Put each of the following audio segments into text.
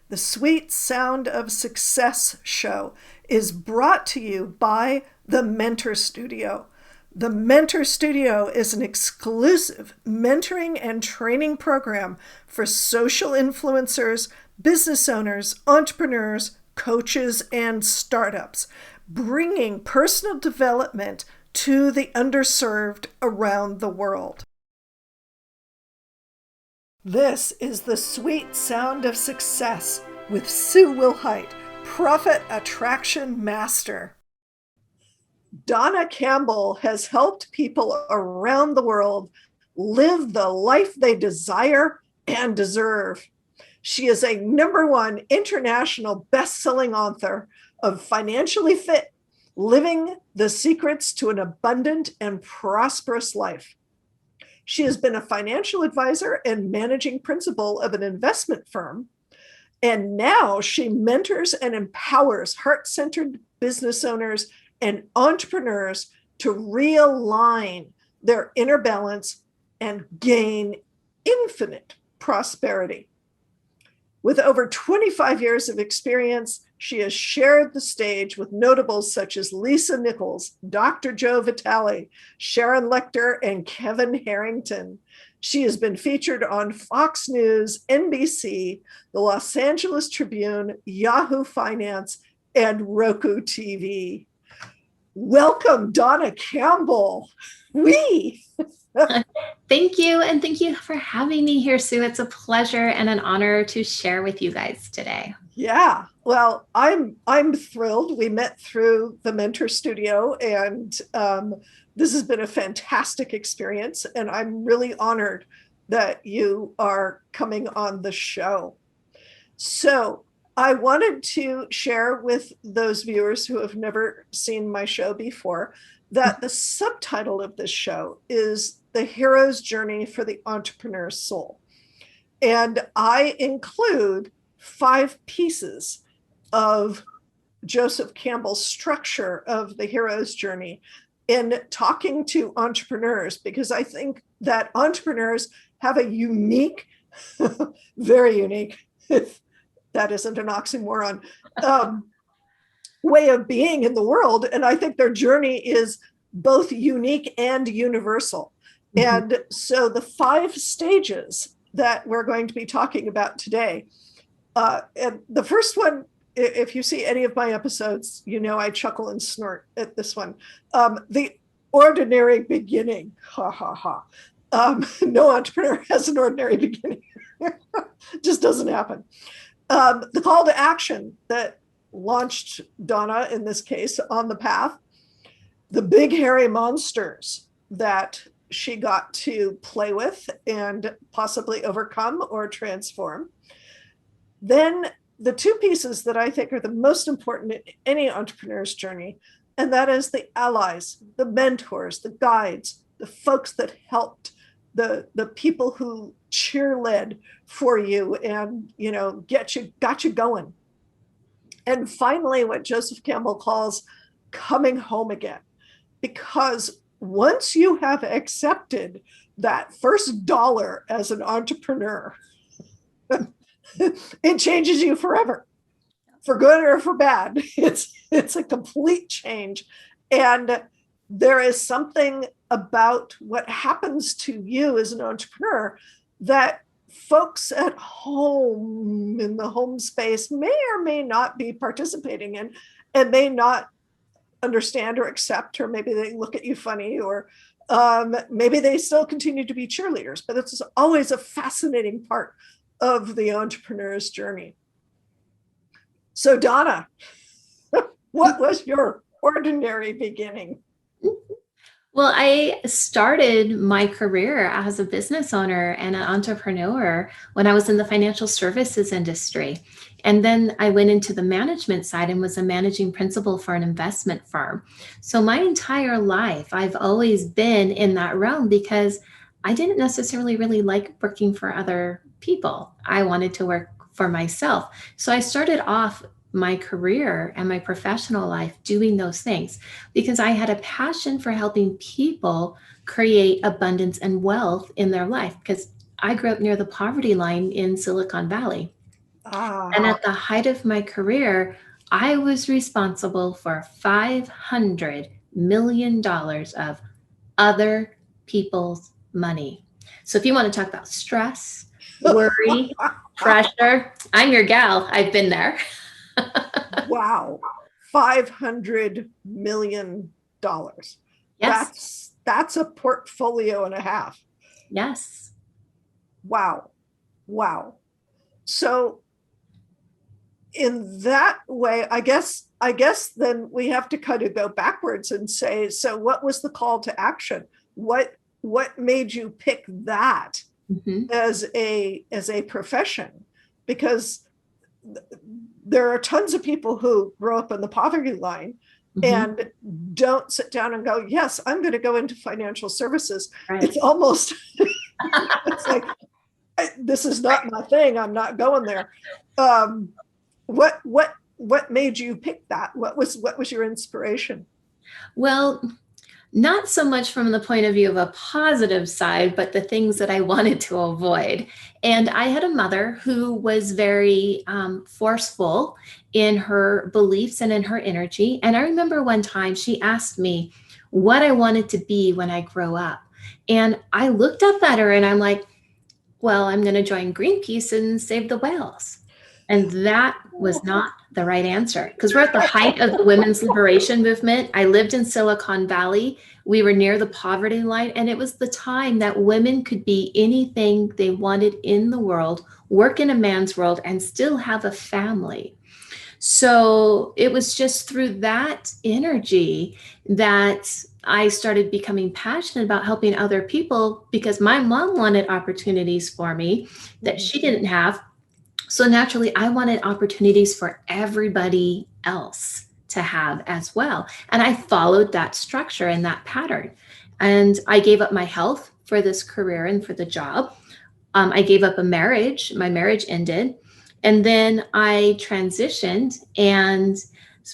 The Sweet Sound of Success show is brought to you by the Mentor Studio. The Mentor Studio is an exclusive mentoring and training program for social influencers, business owners, entrepreneurs, coaches, and startups, bringing personal development to the underserved around the world. This is the Sweet Sound of Success with Sue Wilhite, Profit Attraction Master. Dawna Campbell has helped people around the world live the life they desire and deserve. She is a #1 international best-selling author of Financially Fit, Living the Secrets to an Abundant and Prosperous Life. She has been a financial advisor and managing principal of an investment firm. And now she mentors and empowers heart-centered business owners and entrepreneurs to realign their inner balance and gain infinite prosperity. With over 25 years of experience, she has shared the stage with notables such as Lisa Nichols, Dr. Joe Vitale, Sharon Lechter, and Kevin Harrington. She has been featured on Fox News, NBC, the Los Angeles Tribune, Yahoo Finance, and Roku TV. Welcome, Dawna Campbell. Thank you. And thank you for having me here, Sue. It's a pleasure and an honor to share with you guys today. Yeah, well, I'm thrilled. We met through the Mentor Studio, and this has been a fantastic experience. And I'm really honored that you are coming on the show. So I wanted to share with those viewers who have never seen my show before that the subtitle of this show is The Hero's Journey for the Entrepreneur's Soul. And I include 5 pieces of Joseph Campbell's structure of the hero's journey in talking to entrepreneurs, because I think that entrepreneurs have a unique, very unique, if that isn't an oxymoron, way of being in the world. And I think their journey is both unique and universal. Mm-hmm. And so the 5 stages that we're going to be talking about today, and the first one, if you see any of my episodes, you know I chuckle and snort at this one. The ordinary beginning, ha ha ha. No entrepreneur has an ordinary beginning. Just doesn't happen. The call to action that launched Dawna, in this case, on the path. The big hairy monsters that she got to play with and possibly overcome or transform. Then the 2 pieces that I think are the most important in any entrepreneur's journey, and that is the allies, the mentors, the guides, the folks that helped, the people who cheerled for you and, you know, got you going. And finally, what Joseph Campbell calls coming home again. Because once you have accepted that first dollar as an entrepreneur, it changes you forever, for good or for bad. It's a complete change. And there is something about what happens to you as an entrepreneur that folks at home in the home space may or may not be participating in, and may not understand or accept, or maybe they look at you funny, or maybe they still continue to be cheerleaders. But it's always a fascinating part of the entrepreneur's journey. So Dawna, what was your ordinary beginning? Well, I started my career as a business owner and an entrepreneur when I was in the financial services industry. And then I went into the management side and was a managing principal for an investment firm. So my entire life, I've always been in that realm because I didn't necessarily really like working for other people. I wanted to work for myself. So I started off my career and my professional life doing those things because I had a passion for helping people create abundance and wealth in their life, because I grew up near the poverty line in Silicon Valley. Ah, And at the height of my career, I was responsible for $500 million of other people's money. So if you want to talk about stress, worry, pressure, I'm your gal. I've been there. wow. $500 million. Yes. That's a portfolio and a half. Yes. Wow. Wow. So in that way, I guess then we have to kind of go backwards and say, so what was the call to action? What made you pick that Mm-hmm. as a profession? Because there are tons of people who grow up in the poverty line Mm-hmm. and don't sit down and go, yes, I'm going to go into financial services. Right. It's almost it's like, this is not my thing, I'm not going there. um, what made you pick that? What was your inspiration? Well, not so much from the point of view of a positive side, but the things that I wanted to avoid. And I had a mother who was very forceful in her beliefs and in her energy. And I remember one time she asked me what I wanted to be when I grow up. And I looked up at her and I'm like, well, I'm going to join Greenpeace and save the whales. And that was not the right answer because we're at the height of the women's liberation movement. I lived in Silicon Valley. We were near the poverty line, and it was the time that women could be anything they wanted in the world, work in a man's world, and still have a family. So it was just through that energy that I started becoming passionate about helping other people because my mom wanted opportunities for me that she didn't have. So naturally, I wanted opportunities for everybody else to have as well. And I followed that structure and that pattern. And I gave up my health for this career and for the job. I gave up a marriage. My marriage ended. And then I transitioned and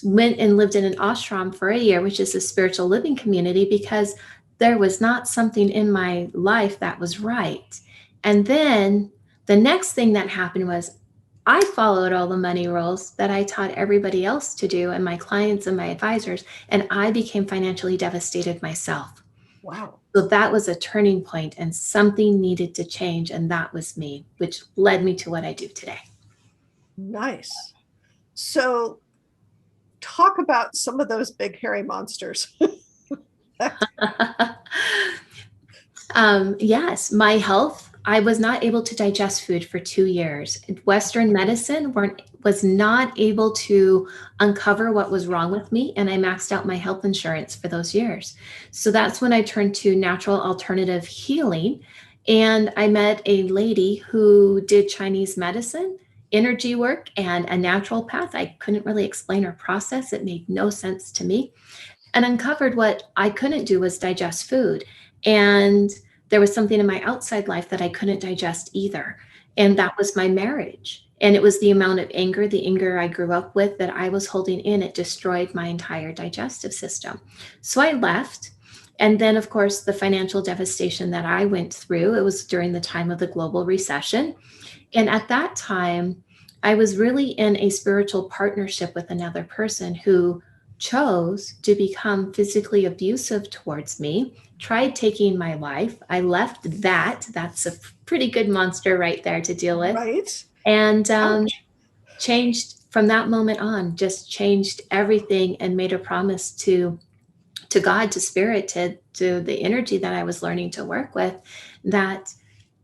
went and lived in an ashram for a year, which is a spiritual living community, because there was not something in my life that was right. And then the next thing that happened was I followed all the money rules that I taught everybody else to do and my clients and my advisors, and I became financially devastated myself. Wow. So that was a turning point and something needed to change. And that was me, which led me to what I do today. Nice. So talk about some of those big hairy monsters. Yes, my health. I was not able to digest food for 2 years. Western medicine was not able to uncover what was wrong with me, and I maxed out my health insurance for those years. So that's when I turned to natural alternative healing, and I met a lady who did Chinese medicine, energy work, and a natural path. I couldn't really explain her process. It made no sense to me, and uncovered what I couldn't do was digest food. And there was something in my outside life that I couldn't digest either. And that was my marriage. And it was the amount of anger, the anger I grew up with that I was holding in. It destroyed my entire digestive system. So I left. And then, of course, the financial devastation that I went through, it was during the time of the global recession. And at that time, I was really in a spiritual partnership with another person who chose to become physically abusive towards me, tried taking my life. I left that. That's a pretty good monster right there to deal with. Right. And Ouch. changed from that moment on, just changed everything and made a promise to God, to spirit, to the energy that I was learning to work with, that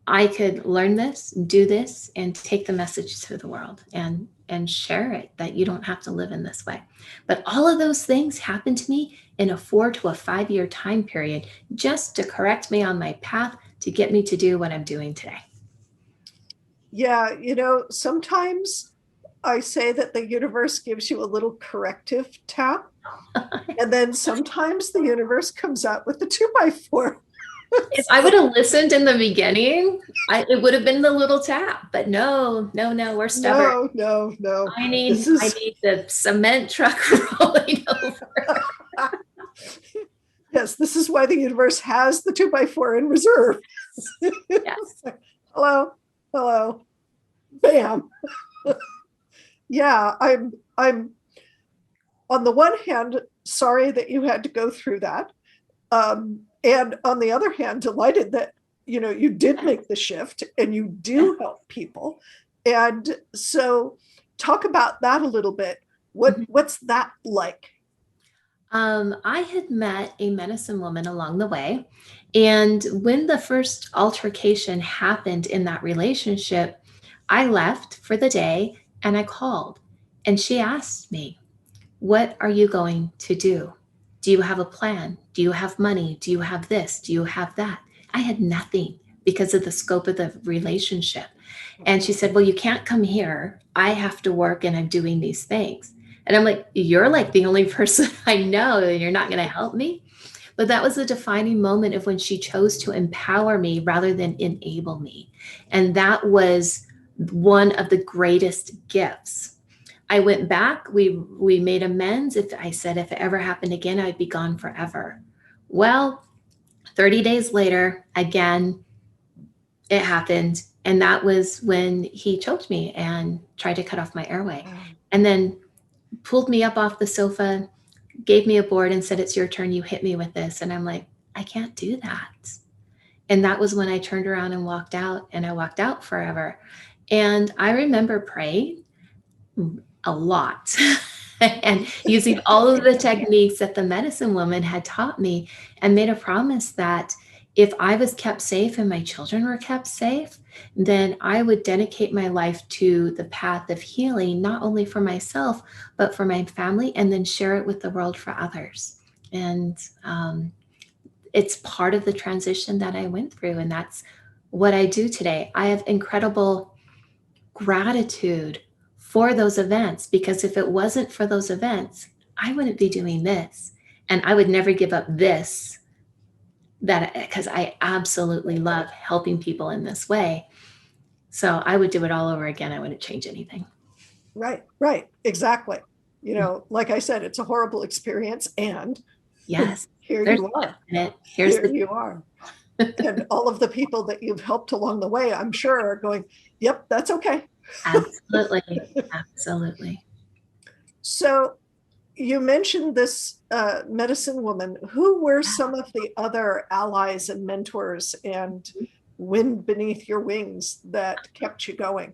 I could learn this, do this, and take the message to the world and share it, that you don't have to live in this way. But all of those things happened to me in a 4 to a 5 year time period, just to correct me on my path to get me to do what I'm doing today. Yeah, sometimes I say that the universe gives you a little corrective tap, and then sometimes the universe comes out with the 2x4. If I would have listened in the beginning, it would have been the little tap. But no, no, no, we're stubborn. No, no, no. I need This is the cement truck rolling over. yes, this is why the universe has the 2x4 in reserve. Yes. Hello, hello, bam. Yeah, I'm on the one hand sorry that you had to go through that, and on the other hand delighted that you did make the shift and you do help people. And so talk about that a little bit. What's that like? I had met a medicine woman along the way. And when the first altercation happened in that relationship, I left for the day and I called. And she asked me, "What are you going to do? Do you have a plan? Do you have money? Do you have this? Do you have that?" I had nothing because of the scope of the relationship. And she said, "Well, you can't come here. I have to work and I'm doing these things." And I'm like, "You're like the only person I know, and you're not going to help me." But that was the defining moment of when she chose to empower me rather than enable me. And that was one of the greatest gifts. I went back, we made amends. If I said if it ever happened again, I'd be gone forever. Well, 30 days later, again, it happened. And that was when he choked me and tried to cut off my airway. And then pulled me up off the sofa, gave me a board and said, "It's your turn. You hit me with this." And I'm like, "I can't do that." And that was when I turned around and walked out, and I walked out forever. And I remember praying a lot and using all of the techniques that the medicine woman had taught me, and made a promise that if I was kept safe and my children were kept safe, then I would dedicate my life to the path of healing, not only for myself, but for my family, and then share it with the world for others. And it's part of the transition that I went through. And that's what I do today. I have incredible gratitude for those events, because if it wasn't for those events, I wouldn't be doing this. And I would never give up this, that because I absolutely love helping people in this way. So I would do it all over again. I wouldn't change anything. Right, exactly. Like I said, it's a horrible experience, and Yes. here There's you are. Here's Here you are. And all of the people that you've helped along the way, I'm sure, are going, "Yep, that's okay." Absolutely. Absolutely. So you mentioned this medicine woman. Who were some of the other allies and mentors and wind beneath your wings that kept you going?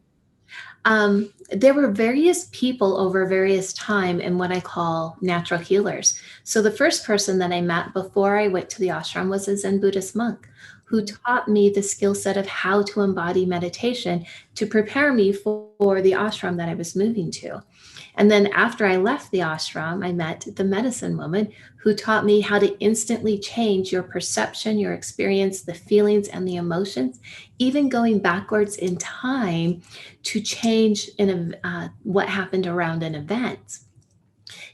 There were various people over various time in what I call natural healers. So the first person that I met before I went to the ashram was a Zen Buddhist monk who taught me the skill set of how to embody meditation to prepare me for the ashram that I was moving to. And then after I left the ashram, I met the medicine woman who taught me how to instantly change your perception, your experience, the feelings, and the emotions, even going backwards in time to change what happened around an event.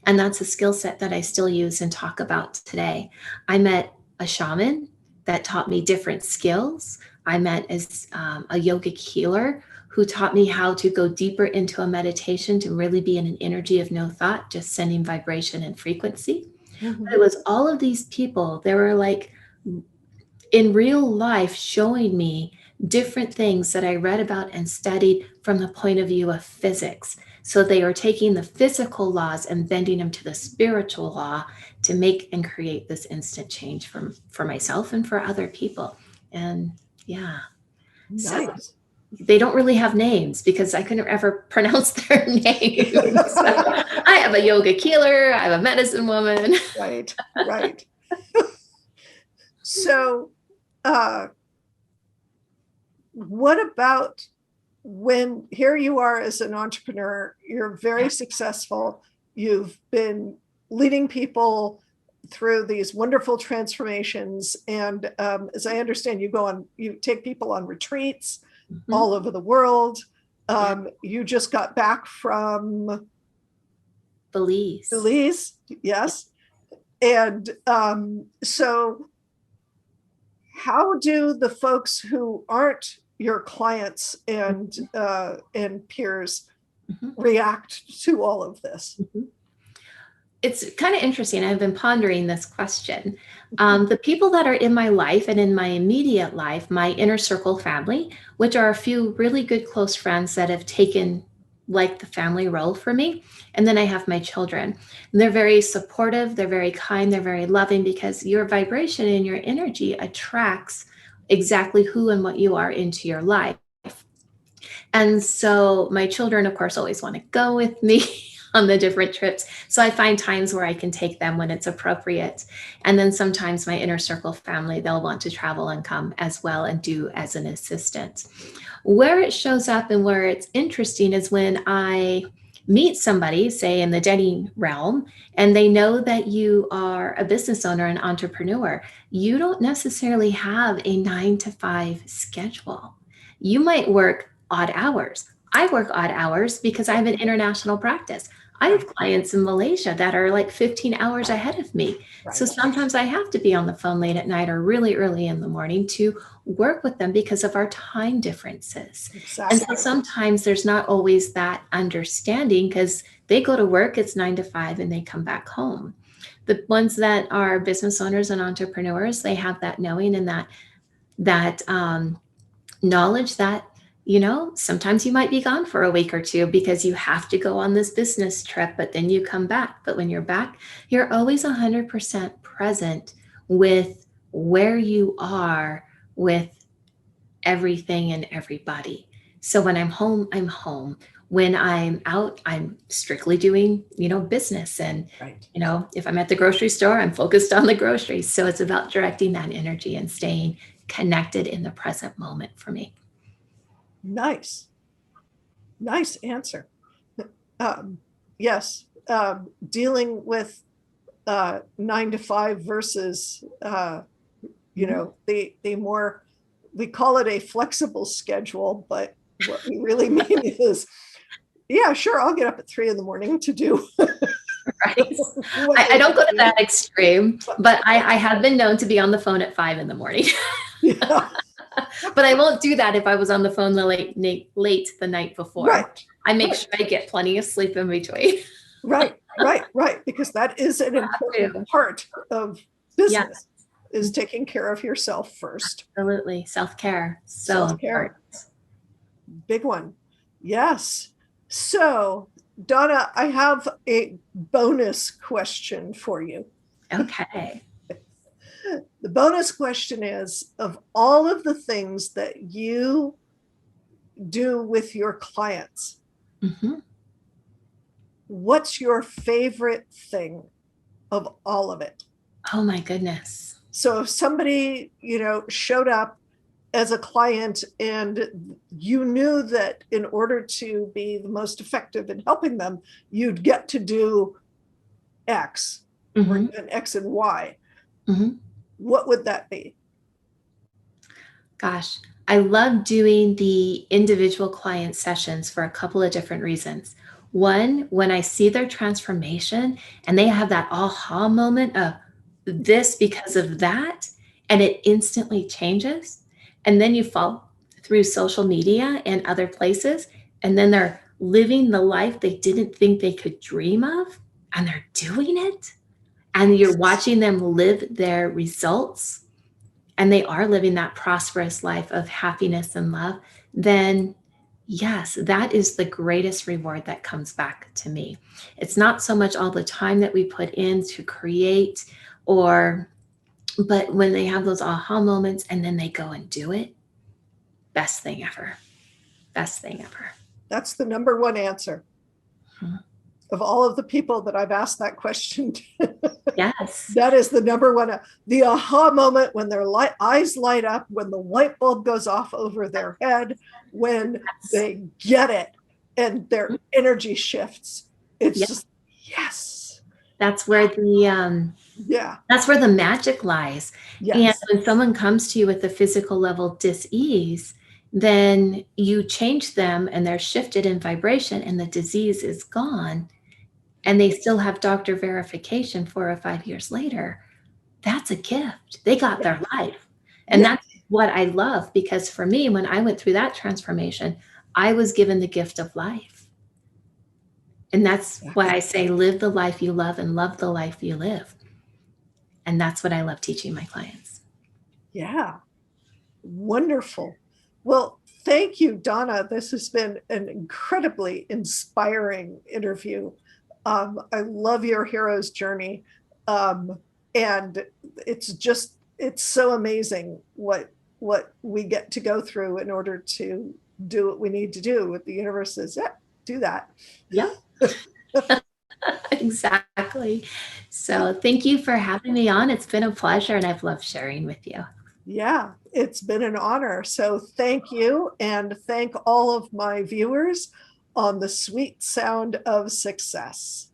And that's a skill set that I still use and talk about today. I met a shaman that taught me different skills. I met as a yogic healer who taught me how to go deeper into a meditation to really be in an energy of no thought, just sending vibration and frequency. But it was all of these people. They were like in real life showing me different things that I read about and studied from the point of view of physics. So they are taking the physical laws and bending them to the spiritual law to make and create this instant change for myself and for other people. And yeah. Nice. So they don't really have names because I couldn't ever pronounce their names. I have a yoga healer, I have a medicine woman. Right. So what about when here you are as an entrepreneur, you're very successful, you've been leading people through these wonderful transformations, and as I understand, you take people on retreats all over the world. You just got back from Belize, yes. And so how do the folks who aren't your clients and peers react to all of this? It's kind of interesting. I've been pondering this question. The people that are in my life and in my immediate life, my inner circle family, which are a few really good close friends that have taken like the family role for me. And then I have my children. And they're very supportive, they're very kind, they're very loving, because your vibration and your energy attracts exactly who and what you are into your life. And so my children, of course, always want to go with me on the different trips. So I find times where I can take them when it's appropriate. And then sometimes my inner circle family, they'll want to travel and come as well and do as an assistant. Where it shows up and where it's interesting is when I meet somebody, say in the dating realm, and they know that you are a business owner, an entrepreneur. You don't necessarily have a 9 to 5 schedule. You might work odd hours. I work odd hours because I have an international practice. I have clients in Malaysia that are like 15 hours ahead of me. Right. So sometimes I have to be on the phone late at night or really early in the morning to work with them because of our time differences. Exactly. And so sometimes there's not always that understanding because they go to work, it's 9 to 5, and they come back home. The ones that are business owners and entrepreneurs, they have that knowing and that knowledge that, sometimes you might be gone for a week or two because you have to go on this business trip, but then you come back. But when you're back, you're always 100% present with where you are with everything and everybody. So when I'm home, I'm home. When I'm out, I'm strictly doing, business. And, Right. If I'm at the grocery store, I'm focused on the groceries. So it's about directing that energy and staying connected in the present moment for me. Nice answer. Yes, dealing with 9 to 5 versus the more, we call it a flexible schedule, but what we really mean is, yeah, sure, I'll get up at 3 a.m. to do. Right. I don't go to that extreme, but I have been known to be on the phone at 5 a.m. Yeah. But I won't do that if I was on the phone late the night before. Right. I make sure I get plenty of sleep in between. Right. Because that is an important part of business, is taking care of yourself first. Absolutely. Self-care. So Self-care. Big one. Yes. So, Dawna, I have a bonus question for you. Okay. The bonus question is, of all of the things that you do with your clients, what's your favorite thing of all of it? Oh my goodness. So if somebody, showed up as a client and you knew that in order to be the most effective in helping them, you'd get to do X or even X and Y. What would that be? Gosh, I love doing the individual client sessions for a couple of different reasons. One, when I see their transformation and they have that aha moment of this because of that, and it instantly changes. And then you fall through social media and other places, and then they're living the life they didn't think they could dream of, and they're doing it. And you're watching them live their results, and they are living that prosperous life of happiness and love, then yes, that is the greatest reward that comes back to me. It's not so much all the time that we put in to create, but when they have those aha moments and then they go and do it, best thing ever. Best thing ever. That's the number one answer. Of all of the people that I've asked that question to. Yes. That is the number one. The aha moment, when their eyes light up, when the light bulb goes off over their head, when they get it and their energy shifts. It's just, yes. That's where that's where the magic lies. And when someone comes to you with a physical level dis-ease, then you change them and they're shifted in vibration and the disease is gone. And they still have doctor verification 4 or 5 years later. That's a gift. They got their life. And that's what I love, because for me, when I went through that transformation, I was given the gift of life. And that's why I say, live the life you love and love the life you live. And that's what I love teaching my clients. Yeah. Wonderful. Well, thank you, Dawna. This has been an incredibly inspiring interview. I love your hero's journey. Um, and it's so amazing what we get to go through in order to do what we need to do. What the universe says, yeah, do that. Yeah. Exactly. So thank you for having me on. It's been a pleasure, and I've loved sharing with you. Yeah, it's been an honor. So thank you, and thank all of my viewers on the sweet sound of success.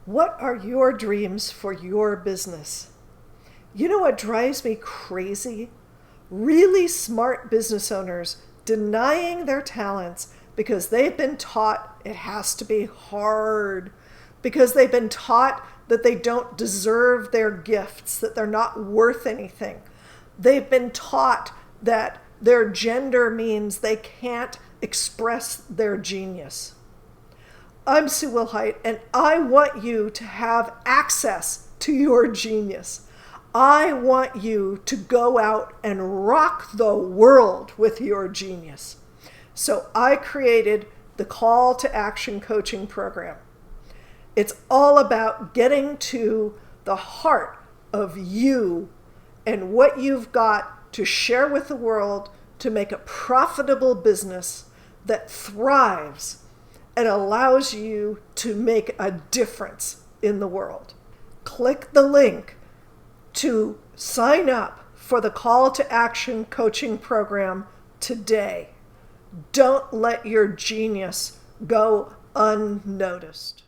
What are your dreams for your business? You know what drives me crazy? Really smart business owners denying their talents because they've been taught it has to be hard, because they've been taught that they don't deserve their gifts, that they're not worth anything. They've been taught that their gender means they can't express their genius. I'm Sue Wilhite, and I want you to have access to your genius. I want you to go out and rock the world with your genius. So I created the Call to Action coaching program. It's all about getting to the heart of you and what you've got to share with the world to make a profitable business that thrives and allows you to make a difference in the world. Click the link to sign up for the Call to Action coaching program today. Don't let your genius go unnoticed.